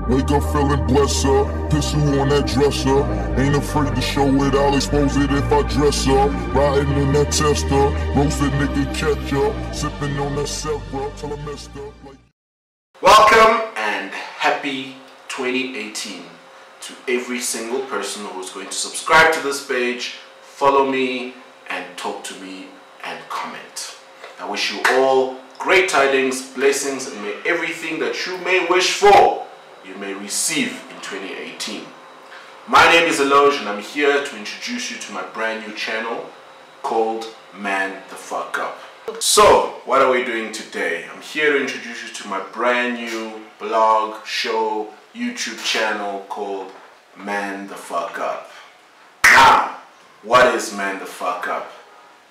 Wake up feeling blessed up, pistol on that dresser. Ain't afraid to show it, I'll expose it if I dress up. Riding in that tester, roasted nigga catch up. Sipping on that syrup till I messed up like... Welcome and happy 2018 to every single person who's going to subscribe to this page, follow me and talk to me and comment. I wish you all great tidings, blessings, and may everything that you may wish for, you may receive in 2018. My name is Eloge and I'm here to introduce you to my brand new channel called Man the Fuck Up. So, what are we doing today? I'm here to introduce you to my brand new blog, show, YouTube channel called Man the Fuck Up. Now, what is Man the Fuck Up?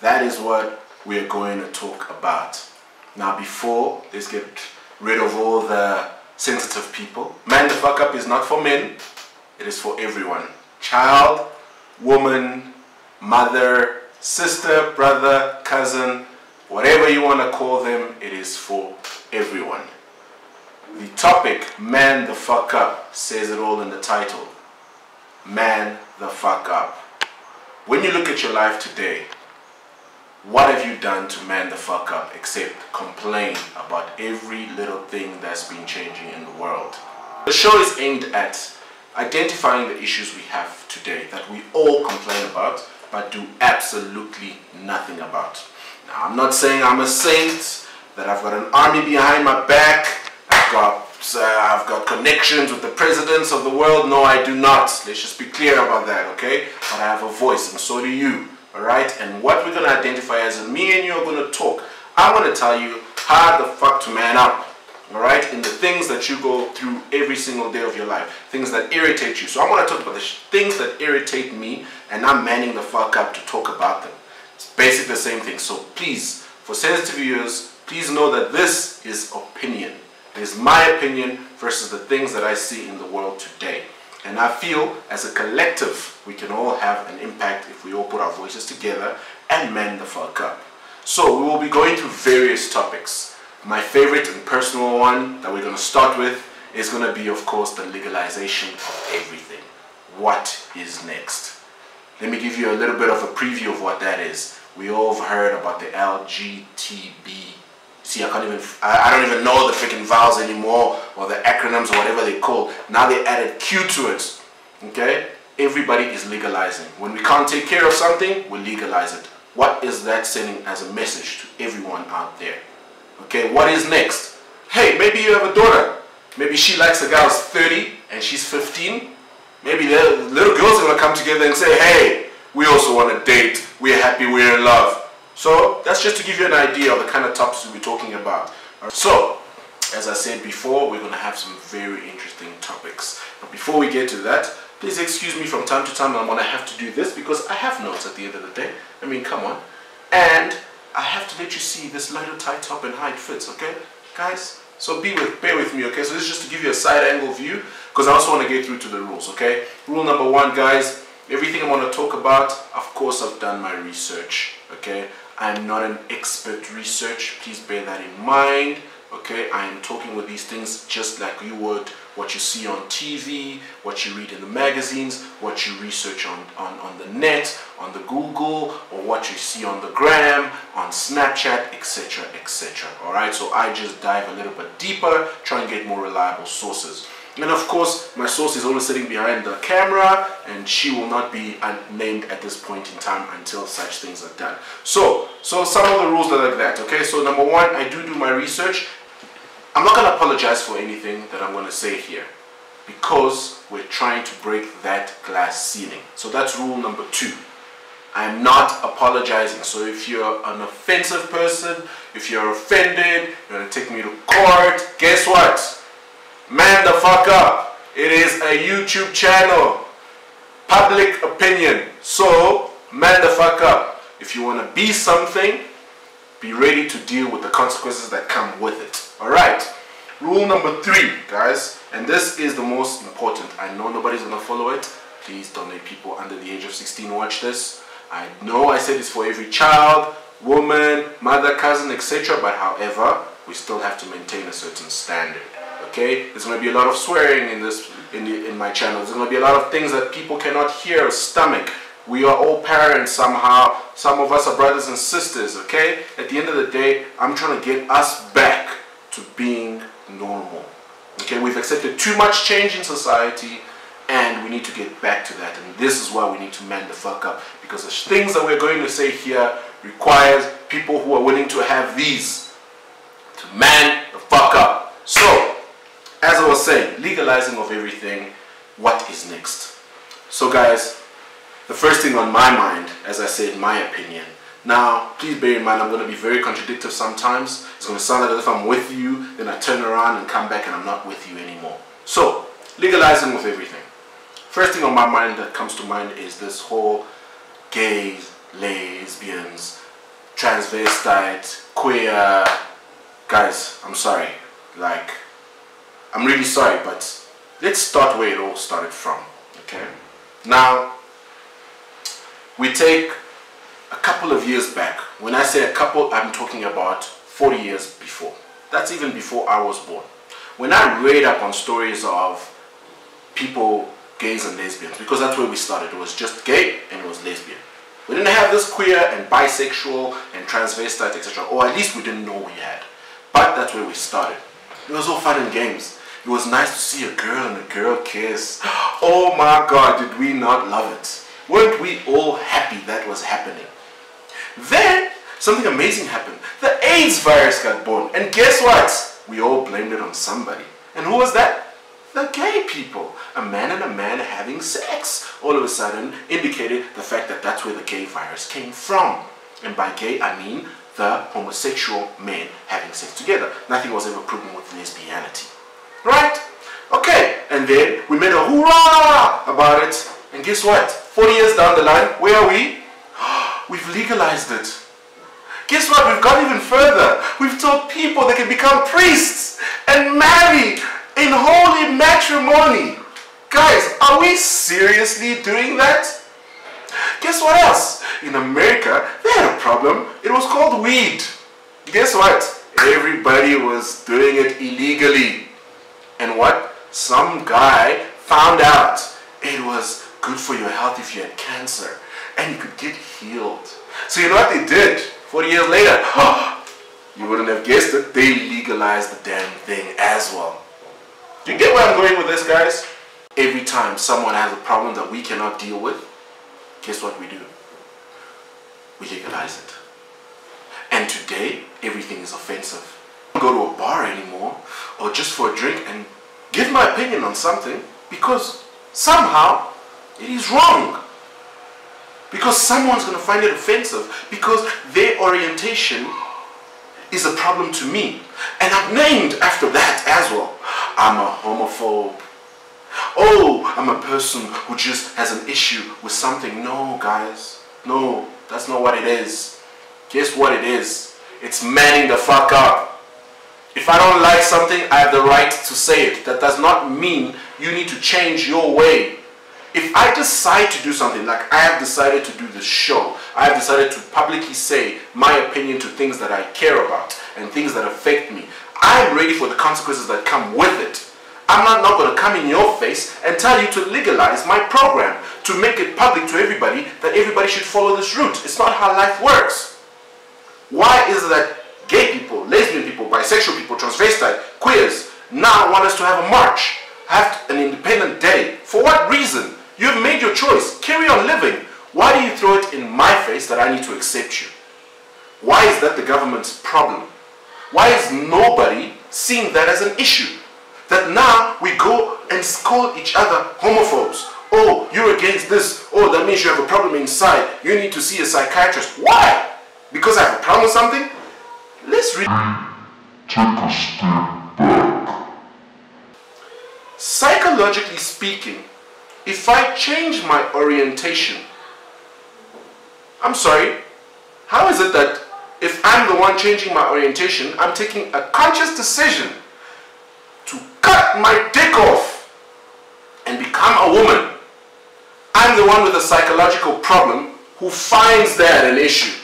That is what we're going to talk about. Now, before, let's get rid of all the sensitive people. Man the Fuck Up is not for men, it is for everyone. Child, woman, mother, sister, brother, cousin, whatever you want to call them, it is for everyone. The topic, Man the Fuck Up, says it all in the title. Man the Fuck Up. When you look at your life today, what have you done to man the fuck up except complain about every little thing that's been changing in the world? The show is aimed at identifying the issues we have today that we all complain about but do absolutely nothing about. Now, I'm not saying I'm a saint, that I've got an army behind my back, I've got connections with the presidents of the world. No, I do not. Let's just be clear about that, okay? But I have a voice and so do you. Alright, and what we're going to identify as me and you are going to talk. I want to tell you how the fuck to man up. Alright, in the things that you go through every single day of your life. Things that irritate you. So I want to talk about the things that irritate me, and I'm manning the fuck up to talk about them. It's basically the same thing. So please, for sensitive viewers, please know that this is opinion. It is my opinion versus the things that I see in the world today. And I feel as a collective, we can all have an impact if we all put our voices together and man the fuck up. So we will be going through various topics. My favorite and personal one that we're going to start with is going to be, of course, the legalization of everything. What is next? Let me give you a little bit of a preview of what that is. We all have heard about the LGTB. See, I don't even know the freaking vowels anymore, or the acronyms or whatever they call. Now they added Q to it. Okay? Everybody is legalizing. When we can't take care of something, we legalize it. What is that sending as a message to everyone out there? Okay, what is next? Hey, maybe you have a daughter. Maybe she likes a guy who's 30 and she's 15. Maybe the little girls are going to come together and say, hey, we also want to date. We're happy, we're in love. So that's just to give you an idea of the kind of topics we'll be talking about. So, as I said before, we're going to have some very interesting topics. But before we get to that, please excuse me from time to time. I'm going to have to do this because I have notes at the end of the day. I mean, come on. And I have to let you see this little tight top and how it fits, okay? Guys, so bear with me, okay? So this is just to give you a side angle view because I also want to get through to the rules, okay? Rule number one, guys, everything I want to talk about, of course, I've done my research, okay? I'm not an expert research, please bear that in mind, okay? I am talking with these things just like you would what you see on TV, what you read in the magazines, what you research on the net, on the Google, or what you see on the gram, on Snapchat, etc., etc. Alright, so I just dive a little bit deeper, try and get more reliable sources. And of course, my source is always sitting behind the camera and she will not be named at this point in time until such things are done. So some of the rules are like that, okay? So number one, I do my research. I'm not going to apologize for anything that I'm going to say here because we're trying to break that glass ceiling. So that's rule number two. I'm not apologizing. So if you're an offensive person, if you're offended, you're going to take me to court, guess what? Man the fuck up. It is a YouTube channel. Public opinion. So, man the fuck up. If you want to be something, be ready to deal with the consequences that come with it. Alright. Rule number three, guys. And this is the most important. I know nobody's going to follow it. Please don't let people under the age of 16 watch this. I know I said it's for every child, woman, mother, cousin, etc. But however, we still have to maintain a certain standard. Okay, there's going to be a lot of swearing in my channel. There's going to be a lot of things that people cannot hear or stomach. We are all parents somehow. Some of us are brothers and sisters. Okay, at the end of the day, I'm trying to get us back to being normal. Okay, we've accepted too much change in society, and we need to get back to that. And this is why we need to man the fuck up, because the things that we're going to say here requires people who are willing to have these to man the fuck up. So, as I was saying, legalizing of everything, what is next? So guys, the first thing on my mind, as I said, my opinion. Now, please bear in mind, I'm going to be very contradictory sometimes. It's going to sound as if I'm with you, then I turn around and come back and I'm not with you anymore. So, legalizing of everything. First thing on my mind that comes to mind is this whole gays, lesbians, transvestite, queer. Guys, I'm sorry. Like, I'm really sorry, but let's start where it all started from. Okay? Now, we take a couple of years back. When I say a couple, I'm talking about 40 years before. That's even before I was born. When I read up on stories of people, gays and lesbians, because that's where we started. It was just gay and it was lesbian. We didn't have this queer and bisexual and transvestite, etc. Or at least we didn't know we had. But that's where we started. It was all fun and games. It was nice to see a girl and a girl kiss. Oh my God, did we not love it? Weren't we all happy that was happening? Then, something amazing happened. The AIDS virus got born. And guess what? We all blamed it on somebody. And who was that? The gay people. A man and a man having sex. All of a sudden indicated the fact that that's where the gay virus came from. And by gay, I mean the homosexual men having sex together. Nothing was ever proven with lesbianity. Right? Okay. And then we made a hoorah about it. And guess what? 40 years down the line, where are we? We've legalized it. Guess what? We've gone even further. We've told people they can become priests and marry in holy matrimony. Guys, are we seriously doing that? Guess what else? In America, they had a problem. It was called weed. Guess what? Everybody was doing it illegally. And what? Some guy found out it was good for your health if you had cancer. And you could get healed. So you know what they did? 40 years later, you wouldn't have guessed it, they legalized the damn thing as well. Do you get where I'm going with this, guys? Every time someone has a problem that we cannot deal with, guess what we do? We legalize it. And today, everything is offensive. I don't go to a bar anymore, or just for a drink and give my opinion on something, because somehow it is wrong. Because someone's going to find it offensive, because their orientation is a problem to me. And I'm named after that as well. I'm a homophobe. Oh, I'm a person who just has an issue with something. No, guys. No, that's not what it is. Guess what it is? It's manning the fuck up. If I don't like something, I have the right to say it. That does not mean you need to change your way. If I decide to do something, like I have decided to do this show, I have decided to publicly say my opinion to things that I care about and things that affect me, I am ready for the consequences that come with it. I'm not going to come in your face and tell you to legalize my program, to make it public to everybody that everybody should follow this route. It's not how life works. Why is it that gay people, lesbian people, bisexual people, transvestite, queers now want us to have a march, have an independent day? For what reason? You've made your choice. Carry on living. Why do you throw it in my face that I need to accept you? Why is that the government's problem? Why is nobody seeing that as an issue? That now we go and call each other homophobes. Oh, you're against this. Oh, that means you have a problem inside. You need to see a psychiatrist. Why? Because I have a problem with something? Let's read. Take a step back. Psychologically speaking, if I change my orientation, I'm sorry, how is it that if I'm the one changing my orientation, I'm taking a conscious decision to cut my dick off and become a woman? I'm the one with a psychological problem who finds that an issue.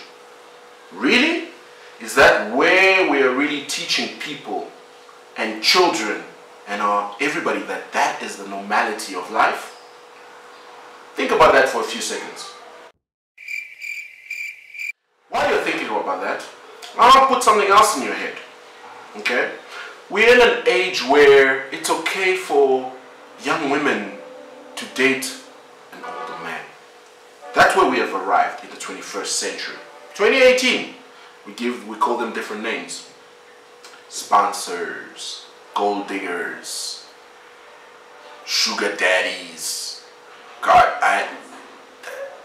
Really? Is that where we are really teaching people and children and everybody that is the normality of life? Think about that for a few seconds. While you're thinking about that, I'll put something else in your head. Okay? We're in an age where it's okay for young women to date an older man. That's where we have arrived in the 21st century. 2018, we call them different names. Sponsors, gold diggers, sugar daddies. God,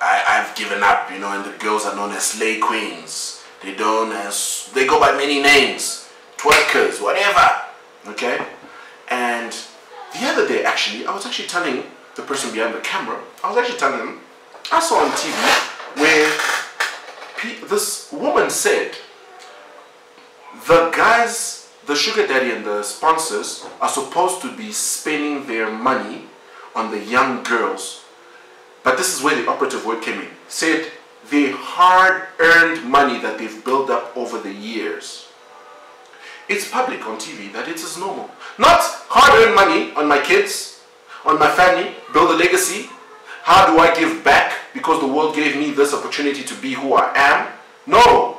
I've given up, you know, and the girls are known as slay queens. They go by many names, twerkers, whatever. Okay? And the other day, actually, I was actually telling the person behind the camera, I saw on TV where this woman said the guys, the sugar daddy and the sponsors are supposed to be spending their money on the young girls. But this is where the operative word came in. Said the hard-earned money that they've built up over the years. It's public on TV that it is normal. Not hard-earned money on my kids, on my family, build a legacy. How do I give back because the world gave me this opportunity to be who I am? No.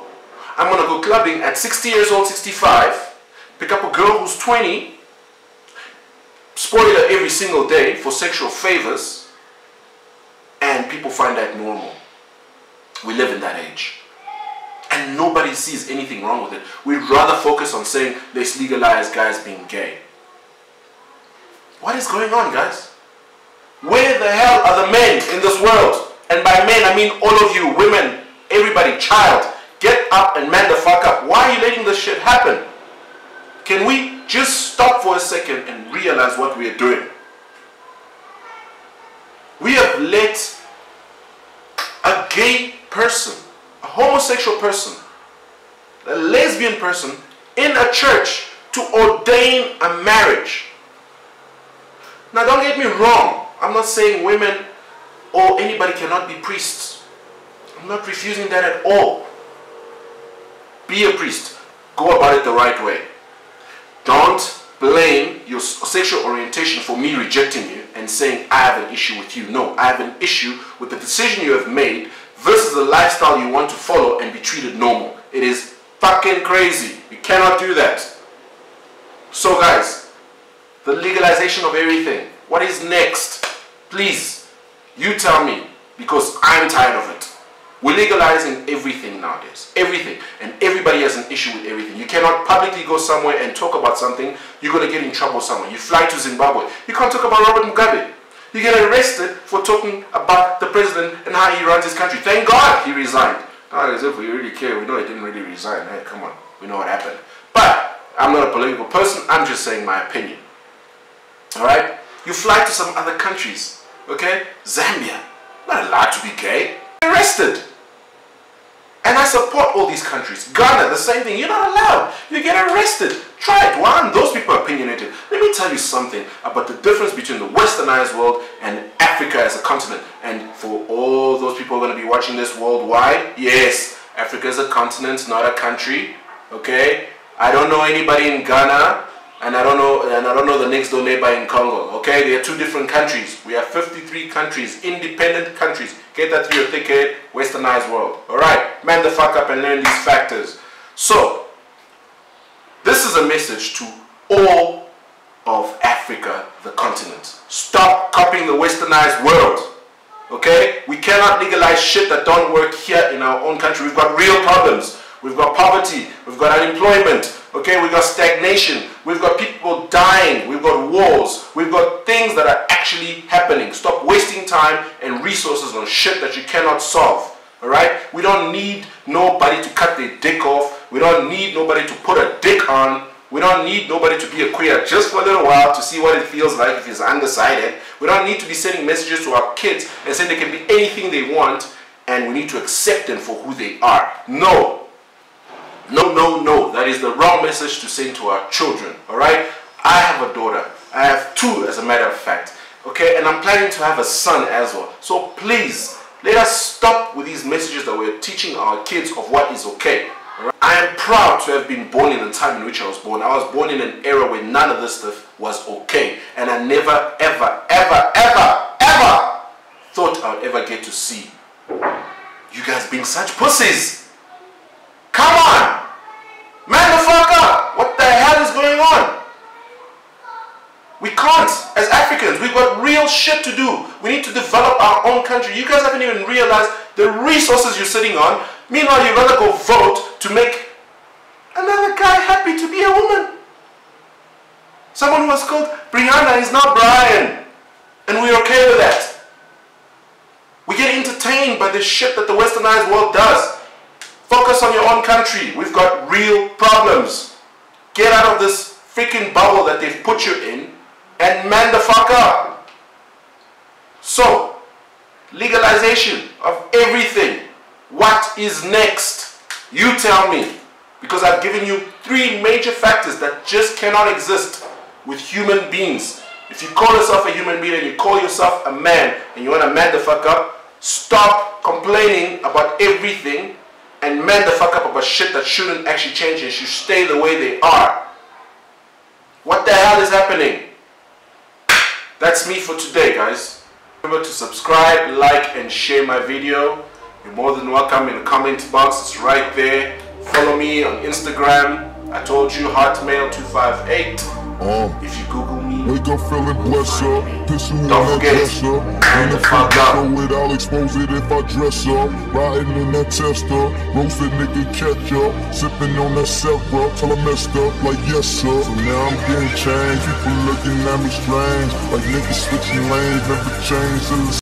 I'm going to go clubbing at 60 years old, 65, pick up a girl who's 20, spoil her every single day for sexual favors, and people find that normal. We live in that age. And nobody sees anything wrong with it. We'd rather focus on saying, let's legalize guys being gay. What is going on, guys? Where the hell are the men in this world? And by men, I mean all of you, women, everybody, child. Get up and man the fuck up. Why are you letting this shit happen? Can we just stop for a second and realize what we are doing? We have let a gay person, a homosexual person, a lesbian person in a church to ordain a marriage. Now don't get me wrong. I'm not saying women or anybody cannot be priests. I'm not refusing that at all. Be a priest. Go about it the right way. Don't blame your sexual orientation for me rejecting you and saying I have an issue with you. No, I have an issue with the decision you have made versus the lifestyle you want to follow and be treated normal. It is fucking crazy. You cannot do that. So guys, the legalization of everything. What is next? Please, you tell me, because I'm tired of it. We're legalizing everything nowadays. Everything. And everybody has an issue with everything. You cannot publicly go somewhere and talk about something. You're going to get in trouble somewhere. You fly to Zimbabwe. You can't talk about Robert Mugabe. You get arrested for talking about the president and how he runs his country. Thank God he resigned. Not as if we really care. We know he didn't really resign. Hey, come on. We know what happened. But I'm not a political person. I'm just saying my opinion. Alright? You fly to some other countries. Okay? Zambia. Not allowed to be gay. Arrested. And I support all these countries. Ghana, the same thing. You're not allowed. You get arrested. Try it. Why aren't those people opinionated? Let me tell you something about the difference between the westernized world and Africa as a continent. And for all those people who are going to be watching this worldwide, yes, Africa is a continent, not a country. Okay? I don't know anybody in Ghana. And I don't know the next door neighbor in Congo. Okay, they are two different countries. We have 53 countries, independent countries. Get that through your thick head, westernized world. Alright, man the fuck up and learn these factors. So, this is a message to all of Africa, the continent. Stop copying the westernized world. Okay, we cannot legalize shit that don't work here in our own country. We've got real problems. We've got poverty. We've got unemployment. Okay, we've got stagnation, we've got people dying, we've got wars, we've got things that are actually happening. Stop wasting time and resources on shit that you cannot solve. Alright? We don't need nobody to cut their dick off. We don't need nobody to put a dick on. We don't need nobody to be a queer just for a little while to see what it feels like if he's undecided. We don't need to be sending messages to our kids and saying they can be anything they want and we need to accept them for who they are. No. No, no, no. That is the wrong message to send to our children. Alright? I have a daughter. I have two, as a matter of fact. Okay? And I'm planning to have a son as well. So please, let us stop with these messages that we're teaching our kids of what is okay. Alright? I am proud to have been born in the time in which I was born. I was born in an era where none of this stuff was okay. And I never, ever, ever, ever, ever thought I would ever get to see you guys being such pussies. Come on! Man the fuck up! What the hell is going on? We can't. As Africans, we've got real shit to do. We need to develop our own country. You guys haven't even realized the resources you're sitting on. Meanwhile, you'd rather go vote to make another guy happy to be a woman. Someone who was called Brianna is now Brian. And we're okay with that. We get entertained by the shit that the westernized world does. Focus on your own country. We've got real problems. Get out of this freaking bubble that they've put you in and man the fuck up. So, legalization of everything. What is next? You tell me. Because I've given you 3 major factors that just cannot exist with human beings. If you call yourself a human being and you call yourself a man and you want to man the fuck up, stop complaining about everything and man the fuck up about shit that shouldn't actually change and should stay the way they are. What the hell is happening? That's me for today, guys. Remember to subscribe, like, and share my video. You're more than welcome in the comment box. It's right there. Follow me on Instagram. I told you, Hotmail258. If you Google me, wake up feeling blessed up, pissing on don't that forget, dresser. man the fuck up. Show it, I'll expose it if I dress up. Riding in that tester, roasted nigga catch up. Sipping on that Sevra, till I messed up like yes sir. So now I'm getting changed, people looking at me strange. Like niggas switching lanes, never change.